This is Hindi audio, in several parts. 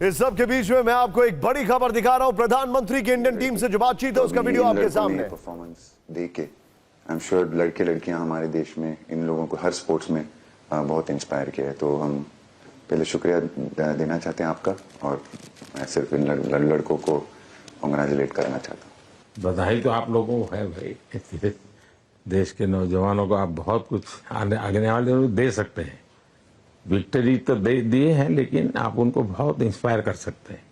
इस सब के बीच में मैं आपको एक बड़ी खबर दिखा रहा हूं। प्रधानमंत्री की इंडियन टीम से जो बातचीत है उसका वीडियो आपके सामने। परफॉर्मेंस देके आई एम श्योर लड़के लड़कियां हमारे देश में इन लोगों को हर स्पोर्ट्स में बहुत इंस्पायर किया है। तो हम पहले शुक्रिया देना चाहते हैं आपका, और मैं सिर्फ इन लड़कों को कांग्रेचुलेट करना चाहता हूँ। बधाई तो आप लोगों को है भाई, देश के नौजवानों को आप बहुत कुछ आगे वाले लोग दे सकते हैं। विक्ट्री तो दे दिए हैं, लेकिन आप उनको बहुत इंस्पायर कर सकते हैं।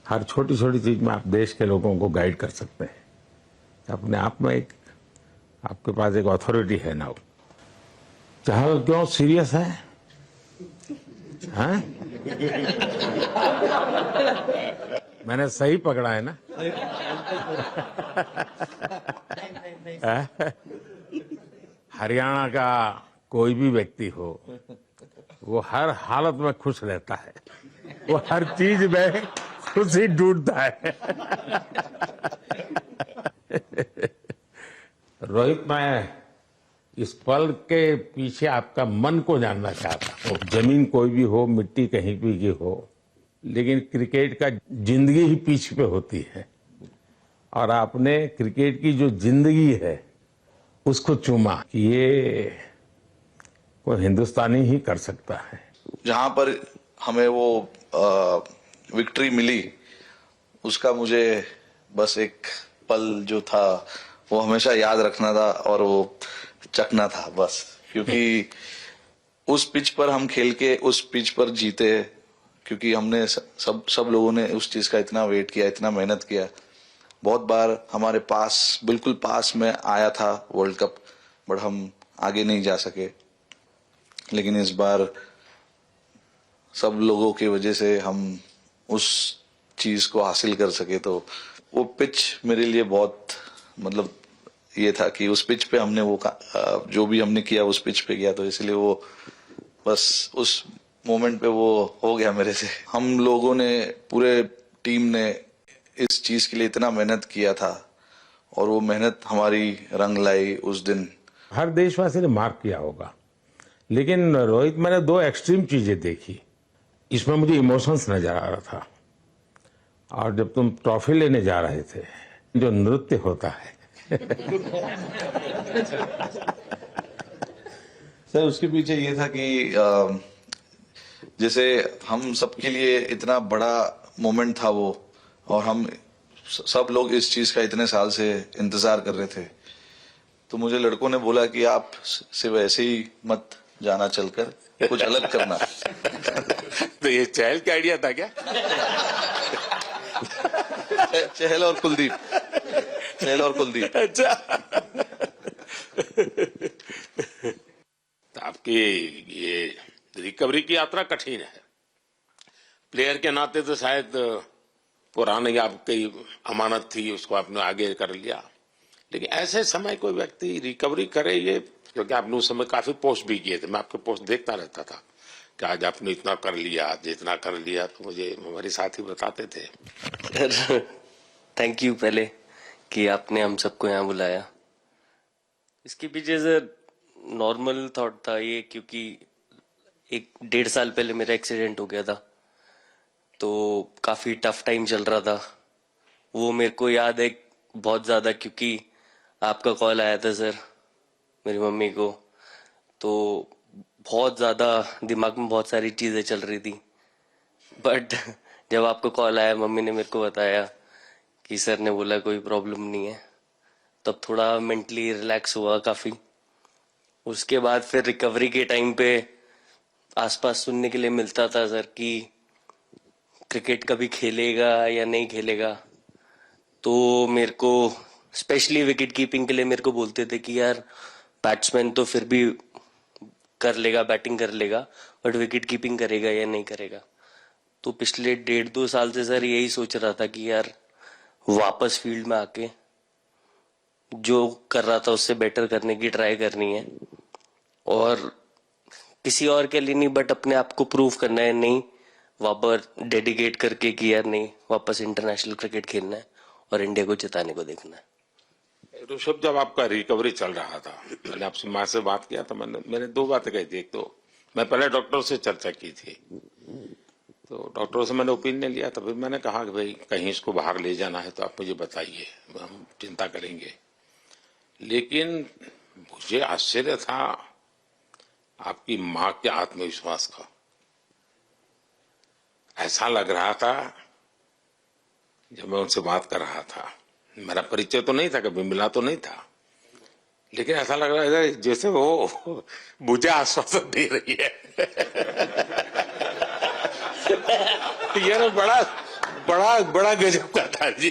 हर छोटी छोटी चीज में आप देश के लोगों को गाइड कर सकते हैं। अपने आप में एक आपके पास एक अथॉरिटी है ना। चहल क्यों सीरियस है? हाँ? मैंने सही पकड़ा है ना? हरियाणा का कोई भी व्यक्ति हो, वो हर हालत में खुश रहता है, वो हर चीज में खुशी ढूंढता है। रोहित, मैं इस पल के पीछे आपका मन को जानना चाहता हूँ। जमीन कोई भी हो, मिट्टी कहीं भी की हो, लेकिन क्रिकेट का जिंदगी ही पिच पे होती है, और आपने क्रिकेट की जो जिंदगी है उसको चूमा। ये कोई हिंदुस्तानी ही कर सकता है। जहां पर हमें वो विक्ट्री मिली, उसका मुझे बस एक पल जो था वो हमेशा याद रखना था, और वो चखना था बस। क्योंकि उस पिच पर हम खेल के उस पिच पर जीते, क्योंकि हमने सब लोगों ने उस चीज का इतना वेट किया, इतना मेहनत किया। बहुत बार हमारे पास, बिल्कुल पास में आया था वर्ल्ड कप, बट हम आगे नहीं जा सके। लेकिन इस बार सब लोगों की वजह से हम उस चीज को हासिल कर सके। तो वो पिच मेरे लिए बहुत, मतलब ये था कि उस पिच पे हमने वो जो भी हमने किया उस पिच पे किया, तो इसलिए वो बस उस मोमेंट पे वो हो गया मेरे से। हम लोगों ने, पूरे टीम ने इस चीज के लिए इतना मेहनत किया था, और वो मेहनत हमारी रंग लाई उस दिन। हर देशवासी ने मार्क किया होगा, लेकिन रोहित, मैंने दो एक्सट्रीम चीजें देखी। इसमें मुझे इमोशंस नजर आ रहा था, और जब तुम ट्रॉफी लेने जा रहे थे, जो नृत्य होता है सर, उसके पीछे ये था कि जैसे हम सबके लिए इतना बड़ा मोमेंट था वो, और हम सब लोग इस चीज का इतने साल से इंतजार कर रहे थे। तो मुझे लड़कों ने बोला कि आप सिर्फ ऐसे ही मत जाना, चलकर कुछ अलग करना। तो ये चहल का आइडिया था क्या? चहल और कुलदीप, चहल और कुलदीप। अच्छा। तो आपकी ये रिकवरी की यात्रा कठिन है। प्लेयर के नाते तो शायद पुरानी आपकी अमानत थी, उसको आपने आगे कर लिया, लेकिन ऐसे समय कोई व्यक्ति रिकवरी करे, ये क्योंकि आपने उस समय काफी पोस्ट भी किए थे, मैं आपके पोस्ट देखता रहता था कि आज आपने इतना कर लिया, आज इतना कर लिया, तो मुझे हमारे साथी बताते थे। सर, थैंक यू पहले कि आपने हम सबको यहाँ बुलाया। इसके पीछे सर नॉर्मल थॉट था ये, क्योंकि 1-1.5 साल पहले मेरा एक्सीडेंट हो गया था, तो काफी टफ टाइम चल रहा था। वो मेरे को याद है बहुत ज्यादा, क्योंकि आपका कॉल आया था सर मेरी मम्मी को, तो बहुत ज्यादा दिमाग में बहुत सारी चीजें चल रही थी। बट जब आपका कॉल आया, मम्मी ने मेरे को बताया कि सर ने बोला कोई प्रॉब्लम नहीं है, तब थोड़ा मेंटली रिलैक्स हुआ काफी। उसके बाद फिर रिकवरी के टाइम पे आसपास सुनने के लिए मिलता था सर कि क्रिकेट कभी खेलेगा या नहीं खेलेगा। तो मेरे को स्पेशली विकेट कीपिंग के लिए मेरे को बोलते थे कि यार बैट्समैन तो फिर भी कर लेगा, बैटिंग कर लेगा, बट विकेट कीपिंग करेगा या नहीं करेगा। तो पिछले 1.5-2 साल से सर यही सोच रहा था कि यार वापस फील्ड में आके जो कर रहा था उससे बेटर करने की ट्राई करनी है, और किसी और के लिए नहीं बट अपने आप को प्रूव करना है, नहीं वापस डेडिकेट करके कि यार नहीं, वापस इंटरनेशनल क्रिकेट खेलना है और इंडिया को जिताने को देखना है। ऋषभ, जब आपका रिकवरी चल रहा था, मैंने आपसे माँ से बात किया था, मैंने दो बातें कही थी। एक तो मैं पहले डॉक्टर से चर्चा की थी, तो डॉक्टरों से मैंने ओपिनियन लिया, तो फिर मैंने कहा कि भाई कहीं इसको बाहर ले जाना है तो आप मुझे बताइए, हम चिंता करेंगे। लेकिन मुझे आश्चर्य था आपकी मां के आत्मविश्वास का। ऐसा लग रहा था जब मैं उनसे बात कर रहा था, मेरा परिचय तो नहीं था, कभी मिला तो नहीं था, लेकिन ऐसा लग रहा है जैसे वो मुझे आश्वासन दे रही है। ये ना बड़ा बड़ा बड़ा गजब का था जी।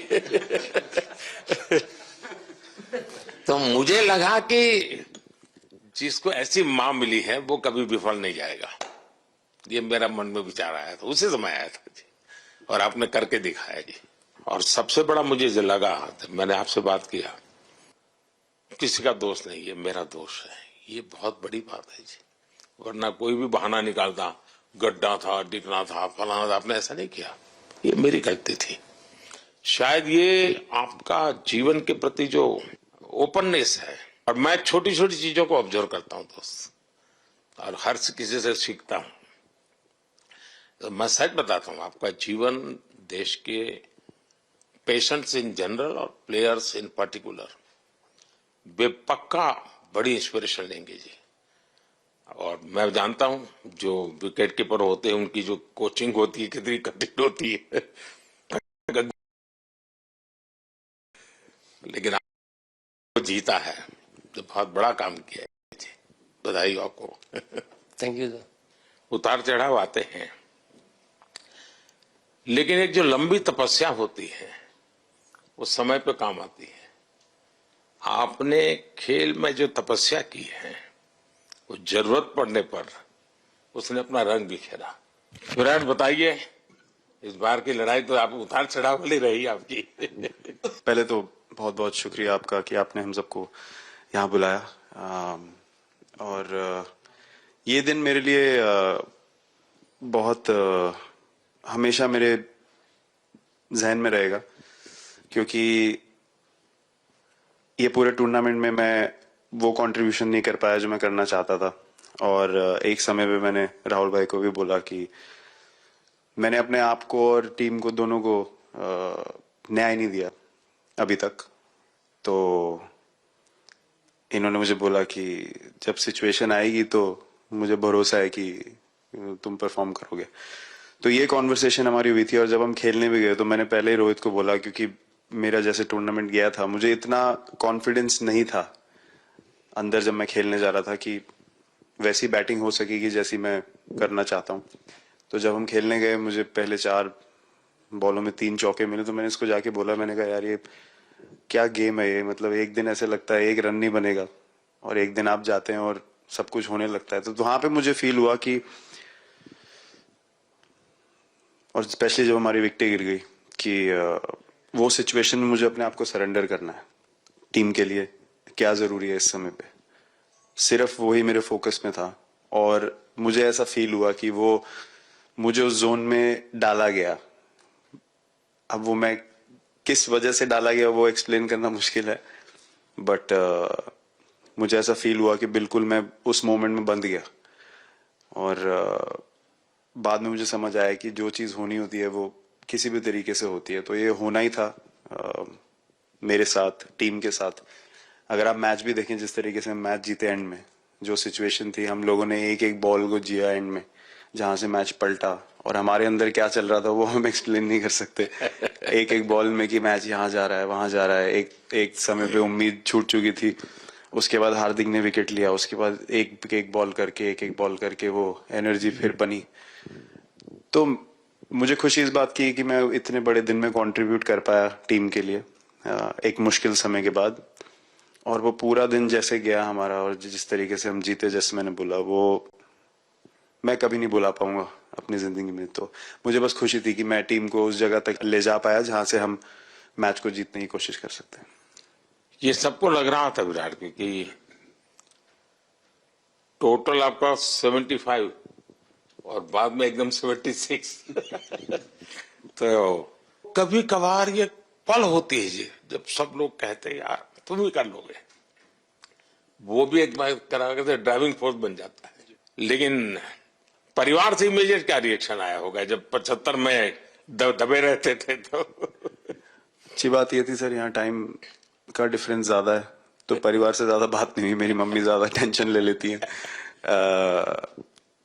तो मुझे लगा कि जिसको ऐसी मां मिली है वो कभी विफल नहीं जाएगा, ये मेरा मन में विचार आया था, उसी समय आया था जी, और आपने करके दिखाया जी। और सबसे बड़ा मुझे जो लगा, मैंने आपसे बात किया, किसी का दोष नहीं, ये मेरा दोष है, ये बहुत बड़ी बात है जी। वरना कोई भी बहाना निकालता, गड्ढा था, डिगना था, फलाना था, आपने ऐसा नहीं किया, ये मेरी गलती थी। शायद ये आपका जीवन के प्रति जो ओपननेस है, और मैं छोटी छोटी चीजों को ऑब्जर्व करता हूं दोस्त, और हर किसी से सीखता हूं। तो मैं सच बताता हूं, आपका जीवन देश के पेशेंट्स इन जनरल और प्लेयर्स इन पर्टिकुलर वे पक्का बड़ी इंस्पिरेशन लेंगे जी। और मैं जानता हूं जो विकेट कीपर होते हैं उनकी जो कोचिंग होती है कितनी कठिन होती है, लेकिन आपको जीता है, तो बहुत बड़ा काम किया है जी, बधाई हो आपको। Thank you sir. उतार चढ़ाव आते हैं, लेकिन एक जो लंबी तपस्या होती है वो समय पे काम आती है। आपने खेल में जो तपस्या की है वो जरूरत पड़ने पर उसने अपना रंग बिखेरा। विराट, बताइए, इस बार की लड़ाई तो आप उतार चढ़ाव वाली रही आपकी। पहले तो बहुत बहुत शुक्रिया आपका कि आपने हम सबको यहाँ बुलाया, और ये दिन मेरे लिए बहुत हमेशा मेरे जहन में रहेगा, क्योंकि ये पूरे टूर्नामेंट में मैं वो कंट्रीब्यूशन नहीं कर पाया जो मैं करना चाहता था। और एक समय पे मैंने राहुल भाई को भी बोला कि मैंने अपने आप को और टीम को दोनों को न्याय नहीं दिया अभी तक। तो इन्होंने मुझे बोला कि जब सिचुएशन आएगी तो मुझे भरोसा है कि तुम परफॉर्म करोगे। तो ये कॉन्वर्सेशन हमारी हुई थी, और जब हम खेलने भी गए तो मैंने पहले ही रोहित को बोला, क्योंकि मेरा जैसे टूर्नामेंट गया था मुझे इतना कॉन्फिडेंस नहीं था अंदर जब मैं खेलने जा रहा था कि वैसी बैटिंग हो सकेगी जैसी मैं करना चाहता हूँ। तो जब हम खेलने गए मुझे पहले 4 बॉलों में 3 चौके मिले, तो मैंने इसको जाके बोला, मैंने कहा यार ये क्या गेम है ये, मतलब एक दिन ऐसे लगता है 1 रन नहीं बनेगा और एक दिन आप जाते हैं और सब कुछ होने लगता है। तो वहां पे मुझे फील हुआ कि, और स्पेशली जब हमारी विकेट गिर गई, कि वो सिचुएशन में मुझे अपने आप को सरेंडर करना है। टीम के लिए क्या जरूरी है इस समय पे, सिर्फ वही मेरे फोकस में था। और मुझे ऐसा फील हुआ कि वो मुझे उस जोन में डाला गया। अब वो मैं किस वजह से डाला गया वो एक्सप्लेन करना मुश्किल है, बट मुझे ऐसा फील हुआ कि बिल्कुल मैं उस मोमेंट में बंध गया। और बाद में मुझे समझ आया कि जो चीज होनी होती है वो किसी भी तरीके से होती है, तो ये होना ही था मेरे साथ, टीम के साथ। अगर आप मैच भी देखें, जिस तरीके से मैच जीते एंड में, जो सिचुएशन थी, हम लोगों ने एक एक बॉल को जिया एंड में, जहां से मैच पलटा, और हमारे अंदर क्या चल रहा था वो हम एक्सप्लेन नहीं कर सकते। एक एक बॉल में कि मैच यहाँ जा रहा है वहां जा रहा है। एक समय पे उम्मीद छूट चुकी थी, उसके बाद हार्दिक ने विकेट लिया, उसके बाद एक एक बॉल करके वो एनर्जी फिर बनी। तो मुझे खुशी इस बात की कि मैं इतने बड़े दिन में कंट्रीब्यूट कर पाया टीम के लिए एक मुश्किल समय के बाद। और वो पूरा दिन जैसे गया हमारा, और जिस तरीके से हम जीते, जैसे मैंने बोला, वो मैं कभी नहीं भुला पाऊंगा अपनी जिंदगी में। तो मुझे बस खुशी थी कि मैं टीम को उस जगह तक ले जा पाया जहां से हम मैच को जीतने की कोशिश कर सकते हैं। ये सबको लग रहा था विराट कि टोटल आपका 75 और बाद में एकदम 76। तो कभी कभार ये पल होती है जी जब सब लोग कहते हैं यार तुम ही कर लोगे, वो भी एक बार करा के ड्राइविंग फोर्स बन जाता है। लेकिन परिवार से इमीडिएट क्या रिएक्शन आया होगा जब 75 में दबे रहते थे तो? अच्छी बात ये थी सर, यहाँ टाइम का डिफरेंस ज्यादा है, तो परिवार से ज्यादा बात नहीं हुई। मेरी मम्मी ज्यादा टेंशन ले लेती हैं।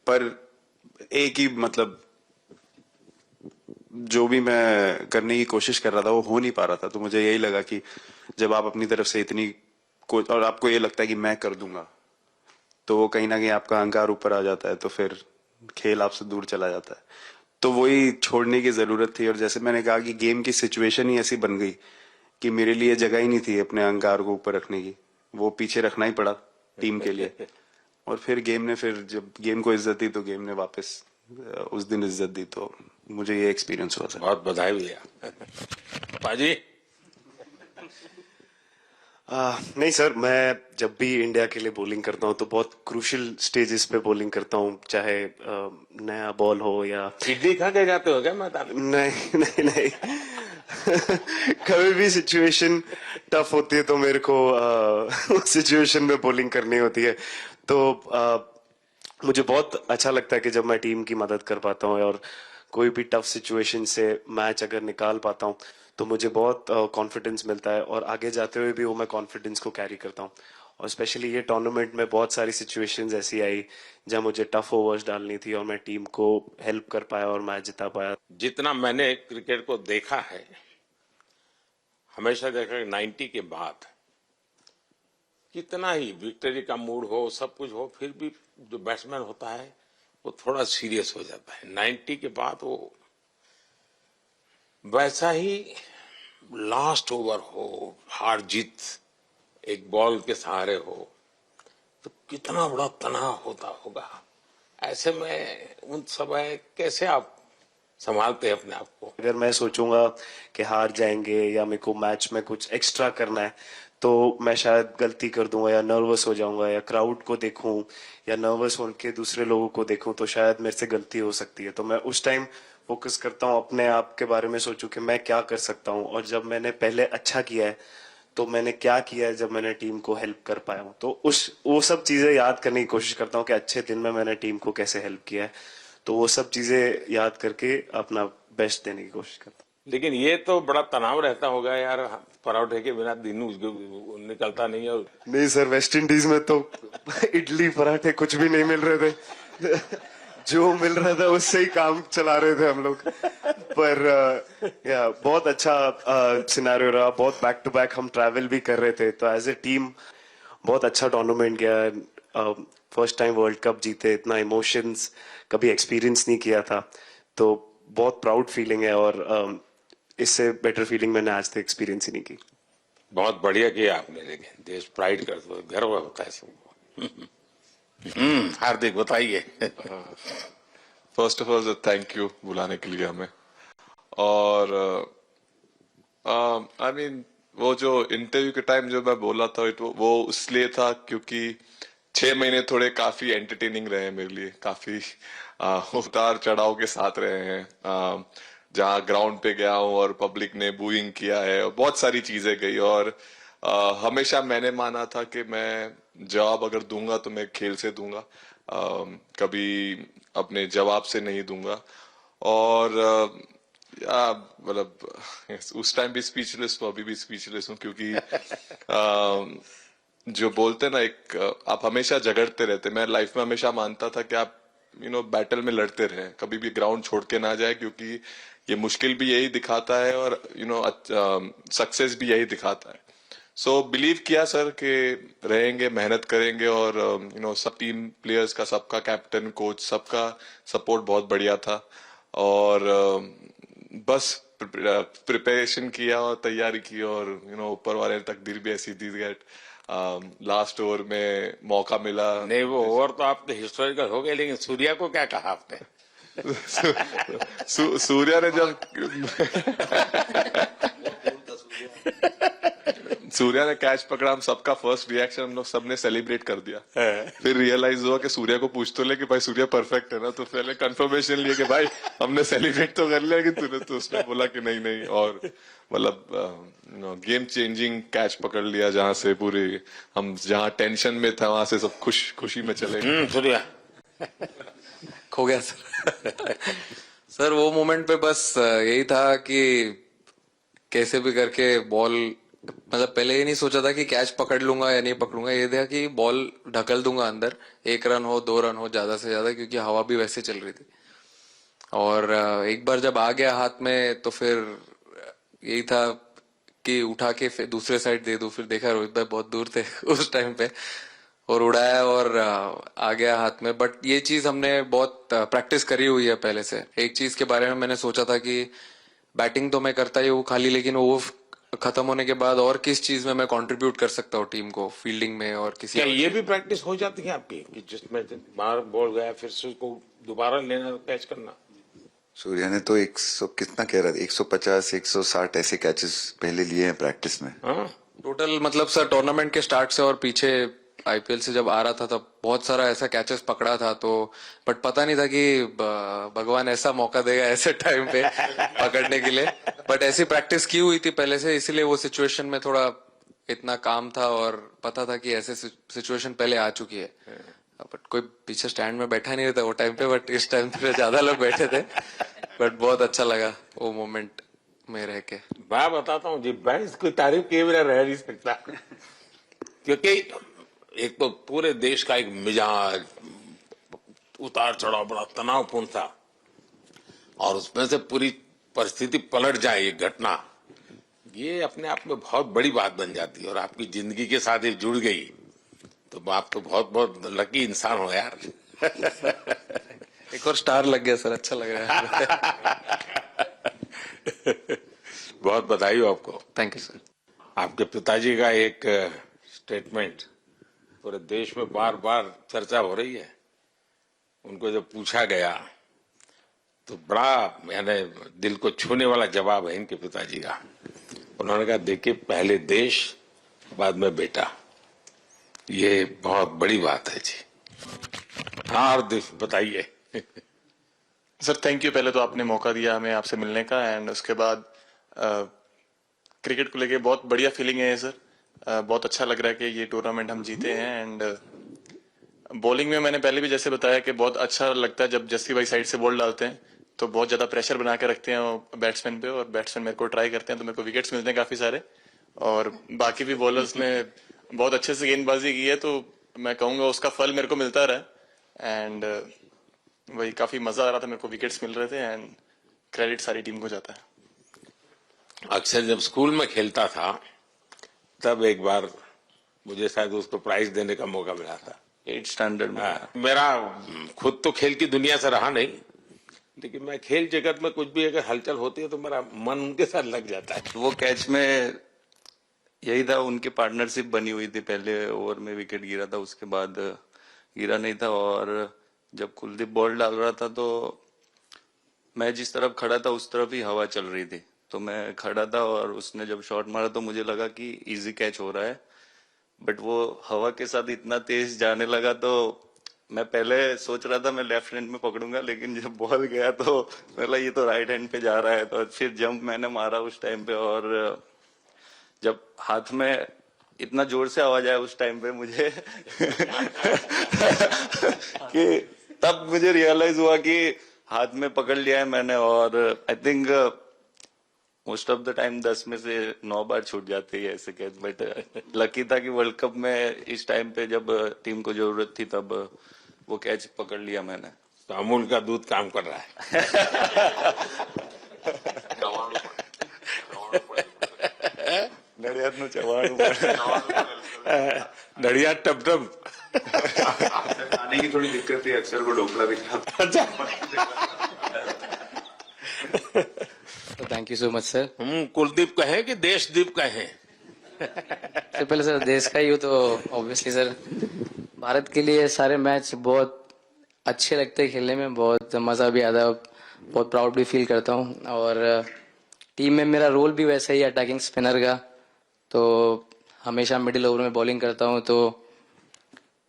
पर एक ही मतलब जो भी मैं करने की कोशिश कर रहा था वो हो नहीं पा रहा था, तो मुझे यही लगा कि जब आप अपनी तरफ से इतनी और आपको ये लगता है कि मैं कर दूंगा, तो वो कहीं ना कहीं आपका अहंकार ऊपर आ जाता है, तो फिर खेल आपसे दूर चला जाता है। तो वही छोड़ने की जरूरत थी। और जैसे मैंने कहा कि गेम की सिचुएशन ही ऐसी बन गई कि मेरे लिए जगह ही नहीं थी अपने अहंकार को ऊपर रखने की, वो पीछे रखना ही पड़ा टीम के लिए। और फिर गेम ने, फिर जब गेम को इज्जत दी तो गेम ने वापस उस दिन इज्जत दी, तो मुझे ये एक्सपीरियंस हुआ सर। बहुत बधाई भैया। पाजी नहीं सर, मैं जब भी इंडिया के लिए बॉलिंग करता हूँ तो बहुत क्रूशियल स्टेजेस पे बॉलिंग करता हूँ, चाहे नया बॉल हो या इडली खा के जाते हो क्या मैदान में? नहीं नहीं नहीं कभी भी सिचुएशन टफ होती है तो मेरे को उस सिचुएशन में बॉलिंग करनी होती है, तो मुझे बहुत अच्छा लगता है कि जब मैं टीम की मदद कर पाता हूँ और कोई भी टफ सिचुएशन से मैच अगर निकाल पाता हूँ तो मुझे बहुत कॉन्फिडेंस मिलता है, और आगे जाते हुए भी वो मैं कॉन्फिडेंस को कैरी करता हूँ। और स्पेशली ये टूर्नामेंट में बहुत सारी सिचुएशंस ऐसी आई जहाँ मुझे टफ ओवर्स डालनी थी और मैं टीम को हेल्प कर पाया और मैच जिता पाया। जितना मैंने क्रिकेट को देखा है, हमेशा देखा कि 90 के बाद कितना ही विक्ट्री का मूड हो, सब कुछ हो, फिर भी जो बैट्समैन होता है वो थोड़ा सीरियस हो जाता है। 90 के बाद वो वैसा ही लास्ट ओवर हो, हार जीत एक बॉल के सहारे हो, तो कितना बड़ा तनाव होता होगा। ऐसे में उन समय कैसे आप संभालते हैं अपने आप को? अगर मैं सोचूंगा कि हार जाएंगे या मेरे को मैच में कुछ एक्स्ट्रा करना है तो मैं शायद गलती कर दूंगा या नर्वस हो जाऊंगा, या क्राउड को देखूं या नर्वस होकर दूसरे लोगों को देखूं तो शायद मेरे से गलती हो सकती है। तो मैं उस टाइम फोकस करता हूं, अपने आप के बारे में सोचूं कि मैं क्या कर सकता हूं, और जब मैंने पहले अच्छा किया है तो मैंने क्या किया है जब मैंने टीम को हेल्प कर पाया हूं, तो वो सब चीजें याद करने की कोशिश करता हूं कि अच्छे दिन में मैंने टीम को कैसे हेल्प किया है, तो वो सब चीजें याद करके अपना बेस्ट देने की कोशिश करता हूं। लेकिन ये तो बड़ा तनाव रहता होगा यार, पराठे के बिना दिन निकलता नहीं है। नहीं सर, वेस्ट इंडीज में तो इडली पराठे कुछ भी नहीं मिल रहे थे जो मिल रहा था उससे ही काम चला रहे थे हम लोग। पर या बहुत अच्छा सिनेरियो रहा, बहुत बैक टू बैक हम ट्रैवल भी कर रहे थे, तो एज ए टीम बहुत अच्छा टूर्नामेंट गया। फर्स्ट टाइम वर्ल्ड कप जीते, इतना इमोशंस कभी एक्सपीरियंस नहीं किया था, तो बहुत प्राउड फीलिंग है, और इससे बेटर फीलिंग मैंने आज तक एक्सपीरियंस ही नहीं की। बहुत बढ़िया किया आपने, लेकिन देश प्राइड कर दो, गर्व होता है सबको। हार्दिक बताइए। First of all thank you बुलाने के लिए हमें, और आई मीन वो जो इंटरव्यू के टाइम जो मैं बोला था वो इसलिए था क्योंकि 6 महीने थोड़े काफी एंटरटेनिंग रहे हैं मेरे लिए, काफी उतार चढ़ाव के साथ रहे हैं। जहाँ ग्राउंड पे गया हूँ और पब्लिक ने बूइंग किया है और बहुत सारी चीजें गई, और हमेशा मैंने माना था कि मैं जवाब अगर दूंगा तो मैं खेल से दूंगा, कभी अपने जवाब से नहीं दूंगा। और मतलब उस टाइम भी स्पीचलेस हूँ, अभी भी स्पीचलेस हूँ, क्योंकि जो बोलते ना, एक आप हमेशा झगड़ते रहते। मैं लाइफ में हमेशा मानता था कि आप बैटल में लड़ते रहें, कभी भी ग्राउंड छोड़ के ना जाए, क्योंकि ये मुश्किल भी यही दिखाता है और सक्सेस भी यही दिखाता है। सो बिलीव किया सर कि रहेंगे, मेहनत करेंगे, और सब टीम प्लेयर्स का, सबका कैप्टन, कोच, सबका सपोर्ट बहुत बढ़िया था, और बस प्रिपरेशन किया और तैयारी की, और ऊपर वाले तकदीर भी ऐसी दी गई। लास्ट ओवर में मौका मिला। नहीं, वो ओवर तो आपके हिस्टोरिकल हो गए, लेकिन सूर्या को क्या कहा आपने? सूर्या ने जब सूर्या ने कैच पकड़ा, हम सबका फर्स्ट रिएक्शन, हम लोग सबने सेलिब्रेट कर दिया। फिर रियलाइज हुआ कि सूर्या को पूछ तो ले कि भाई सूर्या परफेक्ट है ना, तो पहले कंफर्मेशन लिए कि भाई हमने सेलिब्रेट तो कर लिया, कि तूने, तो उसने बोला कि नहीं नहीं, और मतलब गेम चेंजिंग कैच पकड़ लिया, जहां से पूरी हम जहां टेंशन में था वहां से सब खुशी में चले गए। सूर्या खो गया सर। सर वो मोमेंट पे बस यही था कि कैसे भी करके बॉल, मतलब पहले ही नहीं सोचा था कि कैच पकड़ लूंगा या नहीं पकड़ूंगा, ये था कि बॉल ढकल दूंगा अंदर, 1 रन हो 2 रन हो ज्यादा से ज्यादा, क्योंकि हवा भी वैसे चल रही थी। और एक बार जब आ गया हाथ में तो फिर यही था कि उठा के फिर दूसरे साइड दे दूं। फिर देखा रोहित भाई बहुत दूर थे उस टाइम पे, और उड़ाया और आ गया हाथ में। बट ये चीज हमने बहुत प्रैक्टिस करी हुई है पहले से। एक चीज के बारे में मैंने सोचा था कि बैटिंग तो मैं करता ही हूँ खाली, लेकिन वो खत्म होने के बाद और किस चीज में मैं कंट्रीब्यूट कर सकता हूँ टीम को, फील्डिंग में और किसी क्या ये भी प्रैक्टिस हो जाती है आपकी कि जिसमें बाहर बॉल गया फिर से उसको दोबारा लेना, कैच करना? सूर्या ने तो 100 कितना कह रहा था, 150 160 ऐसे कैचेस पहले लिए हैं प्रैक्टिस में। हाँ, टोटल मतलब सर टूर्नामेंट के स्टार्ट से और पीछे आईपीएल से जब आ रहा था तब बहुत सारा ऐसा कैचेस पकड़ा था। तो बट पता नहीं था कि भगवान ऐसा मौका देगा ऐसे टाइम पे पकड़ने के लिए। बट ऐसी प्रैक्टिस की हुई थी पहले से, इसीलिए वो सिचुएशन में थोड़ा इतना काम था और पता था कि ऐसे सिचुएशन पहले आ चुकी है। बट कोई पीछे स्टैंड में बैठा नहीं रहता वो टाइम पे, बट इस टाइम पे ज्यादा लोग बैठे थे। बट बहुत अच्छा लगा वो मोमेंट में रह के। मैं बताता हूँ जी, मैं इसकी तारीफ किए बिना रह नहीं सकता, क्योंकि एक तो पूरे देश का एक मिजाज, उतार चढ़ाव बड़ा तनावपूर्ण था, और उसमें से पूरी परिस्थिति पलट जाए, ये घटना, ये अपने आप में बहुत बड़ी बात बन जाती है। और आपकी जिंदगी के साथ ये जुड़ गई तो आप तो बहुत बहुत लकी इंसान हो यार। एक और स्टार लग गया सर, अच्छा लग रहा है। बहुत बधाई हो आपको। Thank you sir. आपके पिताजी का एक स्टेटमेंट पूरे देश में बार बार चर्चा हो रही है। उनको जब पूछा गया तो बड़ा मैंने दिल को छूने वाला जवाब है इनके पिताजी का। उन्होंने कहा, देखिए पहले देश बाद में बेटा, ये बहुत बड़ी बात है जी। हाँ, और बताइए। सर थैंक यू, पहले तो आपने मौका दिया हमें आपसे मिलने का, एंड उसके बाद क्रिकेट को लेके बहुत बढ़िया फीलिंग है सर। बहुत अच्छा लग रहा है कि ये टूर्नामेंट हम जीते हैं। एंड बॉलिंग में मैंने पहले भी जैसे बताया कि बहुत अच्छा लगता है जब जस्सी भाई साइड से बॉल डालते हैं, तो बहुत ज्यादा प्रेशर बना के रखते हैं बैट्समैन पे, और बैट्समैन मेरे को ट्राई करते हैं तो मेरे को विकेट्स मिलते हैं काफी सारे। और बाकी भी बॉलर्स ने बहुत अच्छे से गेंदबाजी की है, तो मैं कहूंगा उसका फल मेरे को मिलता रहा। एंड वही काफी मजा आ रहा था, मेरे को विकेट्स मिल रहे थे, एंड क्रेडिट सारी टीम को जाता है। अक्सर जब स्कूल में खेलता था तब एक बार मुझे शायद उसको प्राइज देने का मौका मिला था 8th स्टैंडर्ड में। मेरा खुद तो खेल की दुनिया से रहा नहीं, लेकिन मैं खेल जगत में कुछ भी अगर हलचल होती है तो मेरा मन उनके साथ लग जाता है। वो कैच में यही था, उनकी पार्टनरशिप बनी हुई थी। पहले ओवर में विकेट गिरा था, उसके बाद गिरा नहीं था। और जब कुलदीप बॉल डाल रहा था तो मैं जिस तरफ खड़ा था उस तरफ ही हवा चल रही थी, तो मैं खड़ा था और उसने जब शॉट मारा तो मुझे लगा कि इजी कैच हो रहा है। बट वो हवा के साथ इतना तेज जाने लगा तो मैं पहले सोच रहा था मैं लेफ्ट हैंड में पकड़ूंगा, लेकिन जब बॉल गया तो पहला ये तो राइट हैंड पे जा रहा है। तो फिर जंप मैंने मारा उस टाइम पे, और जब हाथ में इतना जोर से आवाज आया उस टाइम पे मुझे कि तब मुझे रियलाइज हुआ कि हाथ में पकड़ लिया है मैंने। और I think most of the time 10 में से 9 बार छूट जाते हैं ऐसे कैच। बट लकी था कि वर्ल्ड कप में इस टाइम पे जब टीम को जरूरत थी तब वो कैच पकड़ लिया मैंने। तो अमूल का दूध काम कर रहा है। नड़ियाद नु चवाणु नड़ियाद टप टप। खाने की थोड़ी दिक्कत है, अक्सर को ढोकला भी खाता। तो thank you so much sir. Kuldeep कहे कि देशदीप कहे? सबसे पहले सर देश का ही हो तो ऑब्वियसली सर भारत के लिए सारे मैच बहुत अच्छे लगते हैं खेलने में, बहुत मज़ा भी आता है, बहुत प्राउड भी फील करता हूँ। और टीम में मेरा रोल भी वैसा ही अटैकिंग स्पिनर का, तो हमेशा मिडिल ओवर में बॉलिंग करता हूँ। तो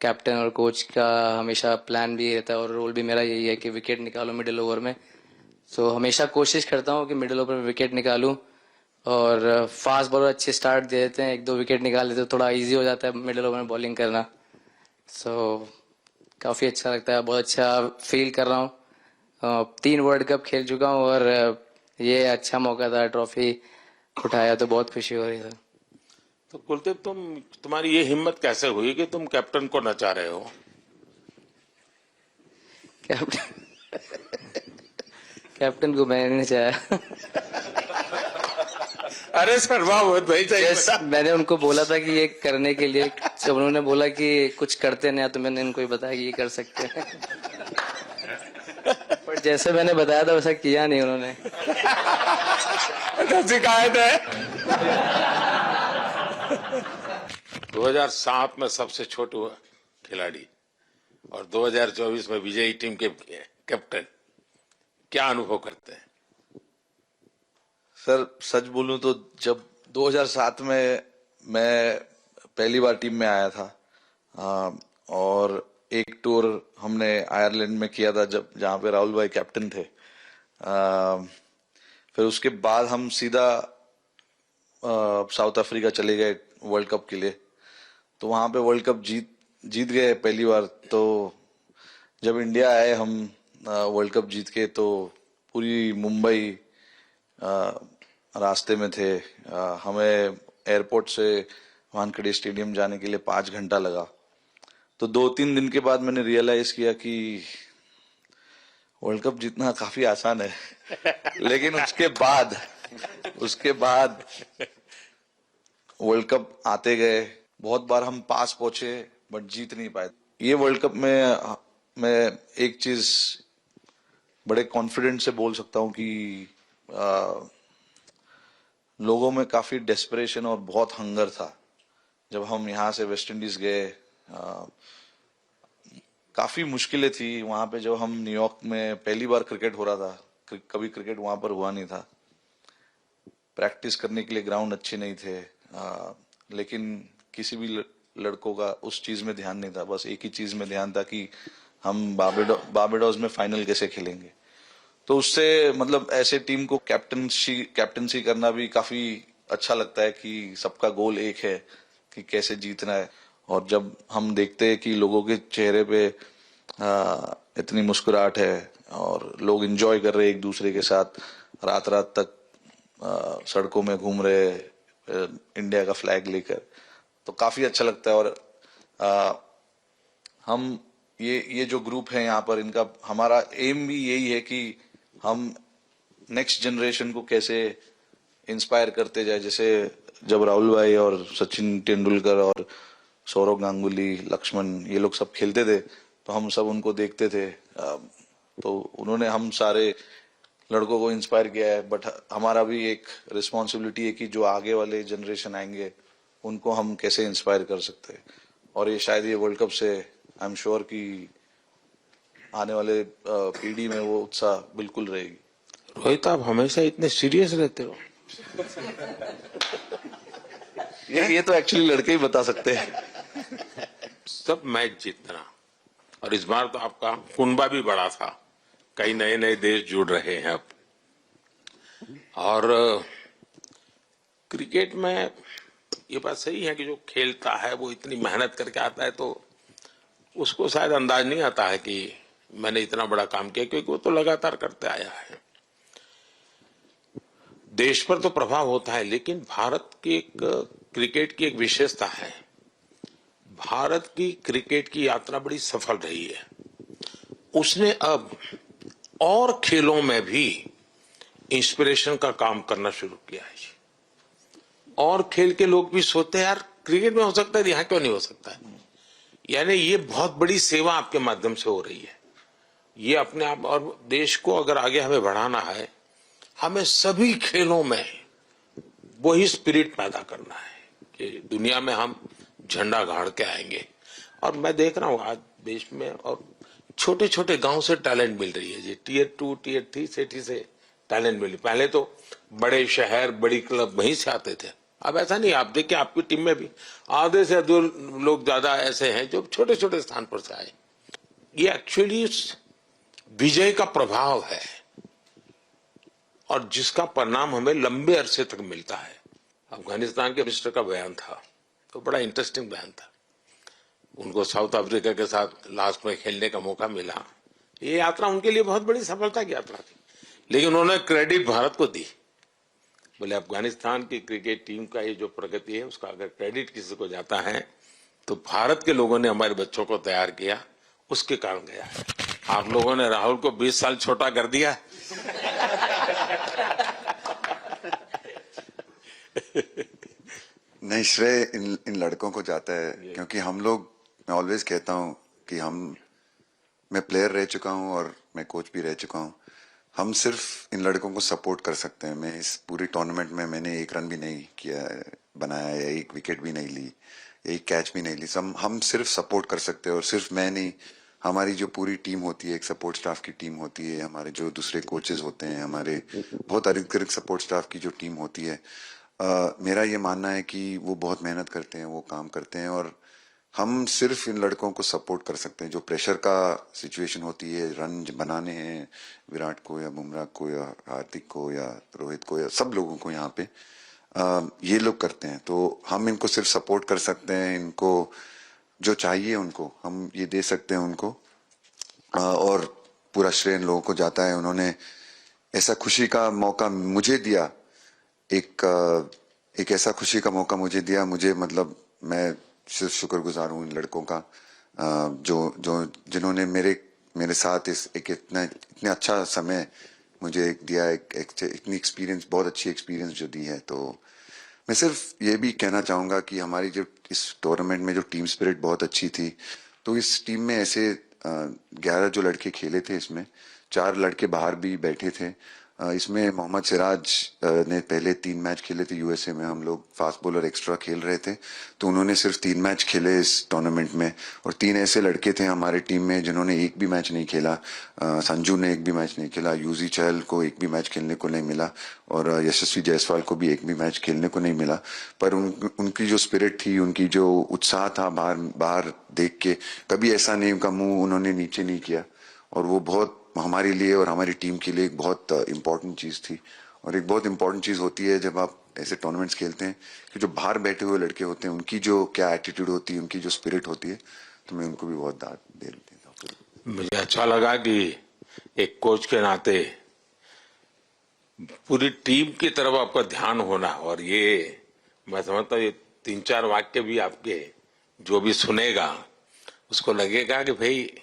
कैप्टन और कोच का हमेशा प्लान भी रहता है और रोल भी मेरा यही है कि विकेट निकालो मिडिल ओवर में। सो हमेशा कोशिश करता हूँ कि मिडिल ओवर में विकेट निकालूं, और फास्ट बॉलर अच्छे स्टार्ट दे देते हैं, 1-2 विकेट निकाल देते तो थोड़ा इजी हो जाता है मिडिल ओवर में बॉलिंग करना। सो काफ़ी अच्छा लगता है, बहुत अच्छा फील कर रहा हूँ। 3 वर्ल्ड कप खेल चुका हूँ और ये अच्छा मौका था, ट्रॉफी उठाया तो बहुत खुशी हो रही है। तो कुलदीप, तुम्हारी ये हिम्मत कैसे हुई कि तुम कैप्टन को नचा रहे हो? कैप्टन को मैंने नहीं चाहा। अरे सर वाह, भाई Just मैंने उनको बोला था कि ये करने के लिए, जब उन्होंने बोला कि कुछ करते नहीं तो मैंने इनको ही बताया कि ये कर सकते हैं। पर जैसे मैंने बताया था वैसा किया नहीं उन्होंने। शिकायत है। 2007 में सबसे छोटे खिलाड़ी और 2024 में विजयी टीम के कैप्टन, क्या अनुभव करते हैं? सर सच बोलूं तो जब 2007 में मैं पहली बार टीम में आया था, और एक टूर हमने आयरलैंड में किया था जब जहां पे राहुल भाई कैप्टन थे। फिर उसके बाद हम सीधा साउथ अफ्रीका चले गए वर्ल्ड कप के लिए। तो वहां पे वर्ल्ड कप जीत गए पहली बार। तो जब इंडिया आए हम वर्ल्ड कप जीत के, तो पूरी मुंबई रास्ते में थे। हमें एयरपोर्ट से वानखेड़े स्टेडियम जाने के लिए 5 घंटा लगा। तो 2-3 दिन के बाद मैंने रियलाइज किया कि वर्ल्ड कप जीतना काफी आसान है। लेकिन उसके बाद वर्ल्ड कप आते गए, बहुत बार हम पास पहुंचे बट जीत नहीं पाए। ये वर्ल्ड कप में मैं एक चीज बड़े कॉन्फिडेंट से बोल सकता हूं कि लोगों में काफी डेस्परेशन और बहुत हंगर था। जब हम यहाँ से वेस्ट इंडीज गए, काफी मुश्किलें थी वहां पे। जब हम न्यूयॉर्क में पहली बार क्रिकेट हो रहा था, कभी क्रिकेट वहां पर हुआ नहीं था। प्रैक्टिस करने के लिए ग्राउंड अच्छे नहीं थे, लेकिन किसी भी लड़कों का उस चीज में ध्यान नहीं था। बस एक ही चीज में ध्यान था कि हम बारबाडोस में फाइनल कैसे खेलेंगे। तो उससे मतलब ऐसे टीम को कैप्टनसी करना भी काफी अच्छा लगता है कि सबका गोल एक है कि कैसे जीतना है। और जब हम देखते हैं कि लोगों के चेहरे पे इतनी मुस्कुराहट है और लोग एंजॉय कर रहे हैं एक दूसरे के साथ, रात रात तक सड़कों में घूम रहे इंडिया का फ्लैग लेकर, तो काफी अच्छा लगता है। और हम ये जो ग्रुप है यहाँ पर, इनका हमारा एम भी यही है कि हम नेक्स्ट जनरेशन को कैसे इंस्पायर करते जाए। जैसे जब राहुल भाई और सचिन तेंदुलकर और सौरव गांगुली, लक्ष्मण, ये लोग सब खेलते थे तो हम सब उनको देखते थे। तो उन्होंने हम सारे लड़कों को इंस्पायर किया है। बट हमारा भी एक रिस्पॉन्सिबिलिटी है कि जो आगे वाले जनरेशन आएंगे उनको हम कैसे इंस्पायर कर सकते हैं। और ये शायद ये वर्ल्ड कप से आई एम श्योर कि आने वाले पीढ़ी में वो उत्साह बिल्कुल रहेगी। रोहित, आप हमेशा इतने सीरियस रहते हो। ये तो एक्चुअली लड़के ही बता सकते हैं। सब मैच जीतना, और इस बार तो आपका कुनबा भी बड़ा था, कई नए नए देश जुड़ रहे हैं अब। और क्रिकेट में ये बात सही है कि जो खेलता है वो इतनी मेहनत करके आता है, तो उसको शायद अंदाज नहीं आता है कि मैंने इतना बड़ा काम किया, क्योंकि वो तो लगातार करते आया है। देश पर तो प्रभाव होता है, लेकिन भारत की एक क्रिकेट की एक विशेषता है। भारत की क्रिकेट की यात्रा बड़ी सफल रही है। उसने अब और खेलों में भी इंस्पिरेशन का काम करना शुरू किया है। और खेल के लोग भी सोचते हैं यार क्रिकेट में हो सकता है, यहाँ क्यों नहीं हो सकता है। यानी ये बहुत बड़ी सेवा आपके माध्यम से हो रही है। ये अपने आप, और देश को अगर आगे हमें बढ़ाना है, हमें सभी खेलों में वही स्पिरिट पैदा करना है कि दुनिया में हम झंडा गाड़ के आएंगे। और मैं देख रहा हूँ आज देश में और छोटे छोटे गांव से टैलेंट मिल रही है जी। टियर 2 टियर 3 सिटी से टैलेंट मिली। पहले तो बड़े शहर बड़ी क्लब वहीं से आते थे, अब ऐसा नहीं। आप देखिए आपकी टीम में भी आधे से अधिक लोग ज्यादा ऐसे हैं जो छोटे छोटे स्थान पर से आए। ये एक्चुअली विजय का प्रभाव है और जिसका परिणाम हमें लंबे अरसे तक मिलता है। अफगानिस्तान के मिनिस्टर का बयान था तो बड़ा इंटरेस्टिंग बयान था। उनको साउथ अफ्रीका के साथ लास्ट में खेलने का मौका मिला। ये यात्रा उनके लिए बहुत बड़ी सफलता की यात्रा थी, लेकिन उन्होंने क्रेडिट भारत को दी। बोले अफगानिस्तान की क्रिकेट टीम का ये जो प्रगति है उसका अगर क्रेडिट किसी को जाता है तो भारत के लोगों ने हमारे बच्चों को तैयार किया, उसके कारण गया है। आप लोगों ने राहुल को 20 साल छोटा कर दिया। नहीं, श्रेय इन लड़कों को जाता है, क्योंकि हम लोग, मैं ऑलवेज कहता हूं कि मैं प्लेयर रह चुका हूं और मैं कोच भी रह चुका हूं। हम सिर्फ इन लड़कों को सपोर्ट कर सकते हैं। मैं इस पूरी टूर्नामेंट में मैंने एक रन भी नहीं किया, बनाया, या एक विकेट भी नहीं ली, एक कैच भी नहीं ली। हम सिर्फ सपोर्ट कर सकते हैं, और सिर्फ मैं नहीं, हमारी जो पूरी टीम होती है, एक सपोर्ट स्टाफ की टीम होती है, हमारे जो दूसरे कोचेस होते हैं, हमारे बहुत अधिक सपोर्ट स्टाफ की जो टीम होती है, मेरा ये मानना है कि वो बहुत मेहनत करते हैं, वो काम करते हैं, और हम सिर्फ इन लड़कों को सपोर्ट कर सकते हैं। जो प्रेशर का सिचुएशन होती है, रन बनाने हैं विराट को या बुमराह को या हार्दिक को या रोहित को या सब लोगों को, यहाँ पे ये लोग करते हैं। तो हम इनको सिर्फ सपोर्ट कर सकते हैं, इनको जो चाहिए उनको हम ये दे सकते हैं उनको, और पूरा श्रेय इन लोगों को जाता है। उन्होंने ऐसा खुशी का मौका मुझे दिया, एक ऐसा खुशी का मौका मुझे दिया। मुझे मतलब मैं सिर्फ शुक्रगुजार हूँ इन लड़कों का, जिन्होंने मेरे साथ इतने अच्छा समय मुझे दिया, इतनी एक्सपीरियंस, बहुत अच्छी एक्सपीरियंस जो दी है। तो मैं सिर्फ ये भी कहना चाहूंगा कि हमारी जो इस टूर्नामेंट में जो टीम स्पिरिट बहुत अच्छी थी। तो इस टीम में ऐसे 11 जो लड़के खेले थे, इसमें 4 लड़के बाहर भी बैठे थे। इसमें मोहम्मद सिराज ने पहले 3 मैच खेले थे यूएसए में, हम लोग फास्ट बॉलर एक्स्ट्रा खेल रहे थे, तो उन्होंने सिर्फ 3 मैच खेले इस टूर्नामेंट में। और 3 ऐसे लड़के थे हमारे टीम में जिन्होंने एक भी मैच नहीं खेला। संजू ने एक भी मैच नहीं खेला, यूजी चहल को एक भी मैच खेलने को नहीं मिला, और यशस्वी जायसवाल को भी एक भी मैच खेलने को नहीं मिला। पर उनकी जो स्पिरिट थी, उनकी जो उत्साह था, बाहर देख के कभी ऐसा नहीं, उनका मुंह उन्होंने नीचे नहीं किया, और वो बहुत हमारे लिए और हमारी टीम के लिए एक बहुत इम्पोर्टेंट चीज थी। और एक बहुत इम्पोर्टेंट चीज होती है जब आप ऐसे टूर्नामेंट्स खेलते हैं, कि जो बाहर बैठे हुए लड़के होते हैं, उनकी जो क्या एटीट्यूड होती है, उनकी जो स्पिरिट होती है, तो मैं उनको भी बहुत दाद दे देता हूँ। मुझे अच्छा लगा कि एक कोच के नाते पूरी टीम की तरफ आपका ध्यान होना, और ये मैं समझता हूँ ये 3-4 वाक्य भी आपके जो भी सुनेगा उसको लगेगा कि भाई,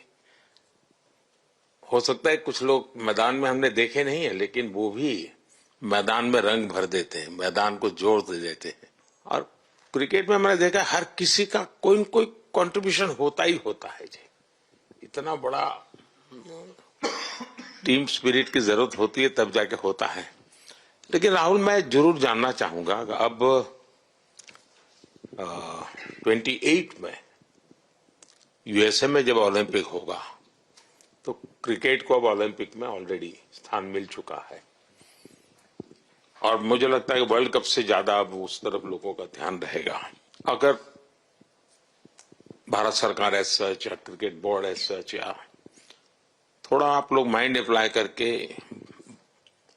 हो सकता है कुछ लोग मैदान में हमने देखे नहीं है, लेकिन वो भी मैदान में रंग भर देते हैं, मैदान को जोड़ दे देते हैं। और क्रिकेट में मैंने देखा हर किसी का कोई न कोई कंट्रीब्यूशन होता ही होता है जी। इतना बड़ा टीम स्पिरिट की जरूरत होती है, तब जाके होता है। लेकिन राहुल, मैं जरूर जानना चाहूंगा, अब 28 में यूएसए में जब ओलंपिक होगा, तो क्रिकेट को अब ओलंपिक में ऑलरेडी स्थान मिल चुका है, और मुझे लगता है कि वर्ल्ड कप से ज्यादा अब उस तरफ लोगों का ध्यान रहेगा। अगर भारत सरकार एज सच या क्रिकेट बोर्ड एज सच, या थोड़ा आप लोग माइंड अप्लाई करके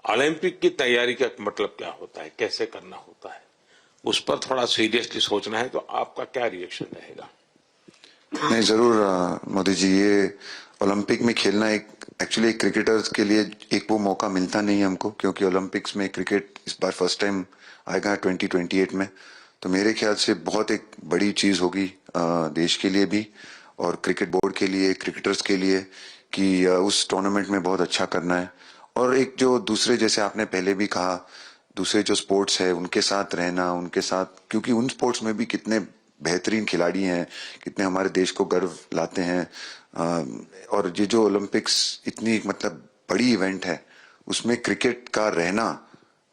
ओलंपिक की तैयारी का मतलब क्या होता है, कैसे करना होता है, उस पर थोड़ा सीरियसली सोचना है, तो आपका क्या रिएक्शन रहेगा? नहीं, जरूर मोदी जी, ये ओलंपिक में खेलना एक्चुअली क्रिकेटर्स के लिए एक वो मौका मिलता नहीं है हमको, क्योंकि ओलंपिक्स में क्रिकेट इस बार फर्स्ट टाइम आएगा 2028 में। तो मेरे ख्याल से बहुत एक बड़ी चीज होगी देश के लिए भी, और क्रिकेट बोर्ड के लिए, क्रिकेटर्स के लिए, कि उस टूर्नामेंट में बहुत अच्छा करना है। और एक जो दूसरे, जैसे आपने पहले भी कहा, दूसरे जो स्पोर्ट्स है उनके साथ रहना, उनके साथ, क्योंकि उन स्पोर्ट्स में भी कितने बेहतरीन खिलाड़ी हैं, कितने हमारे देश को गर्व लाते हैं। और ये जो ओलंपिक्स इतनी मतलब बड़ी इवेंट है, उसमें क्रिकेट का रहना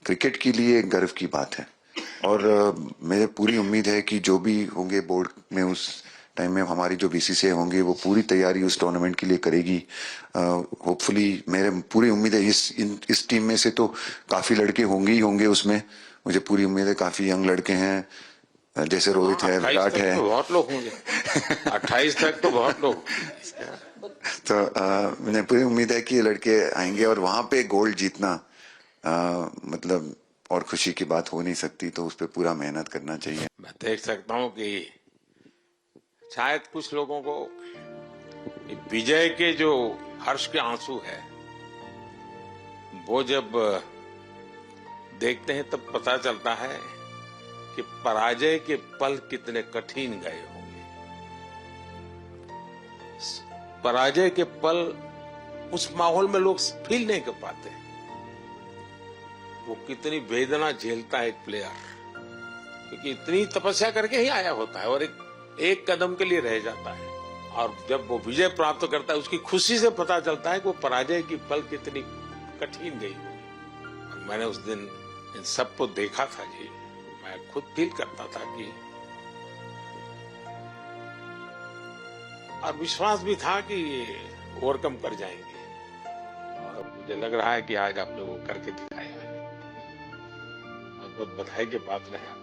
क्रिकेट के लिए गर्व की बात है। और मेरे पूरी उम्मीद है कि जो भी होंगे बोर्ड में उस टाइम में, हमारी जो बीसीसीआई होंगे, वो पूरी तैयारी उस टूर्नामेंट के लिए करेगी। होपफुली मेरे पूरी उम्मीद है इस टीम में से तो काफी लड़के होंगे ही होंगे उसमें, मुझे पूरी उम्मीद है। काफी यंग लड़के हैं, जैसे रोहित है, विराट है, तो बहुत लोग होंगे 28 तक तो बहुत लोग। तो मुझे पूरी उम्मीद है कि ये लड़के आएंगे, और वहां पे गोल्ड जीतना मतलब और खुशी की बात हो नहीं सकती, तो उस पर पूरा मेहनत करना चाहिए। मैं देख सकता हूँ कि शायद कुछ लोगों को विजय के जो हर्ष के आंसू है वो जब देखते हैं तब पता चलता है कि पराजय के पल कितने कठिन गए होंगे। पराजय के पल उस माहौल में लोग फील नहीं कर पाते। वो कितनी वेदना झेलता है एक प्लेयर, क्योंकि इतनी तपस्या करके ही आया होता है और एक कदम के लिए रह जाता है, और जब वो विजय प्राप्त करता है उसकी खुशी से पता चलता है कि वो पराजय की पल कितनी कठिन गई होगी। और मैंने उस दिन इन सबको देखा था जी, मैं खुद फील करता था कि, और विश्वास भी था कि ये ओवरकम कर जाएंगे, और मुझे लग रहा है कि आज आप लोगों को करके दिखाए हैं। बहुत बधाई के पात्र हैं आपको।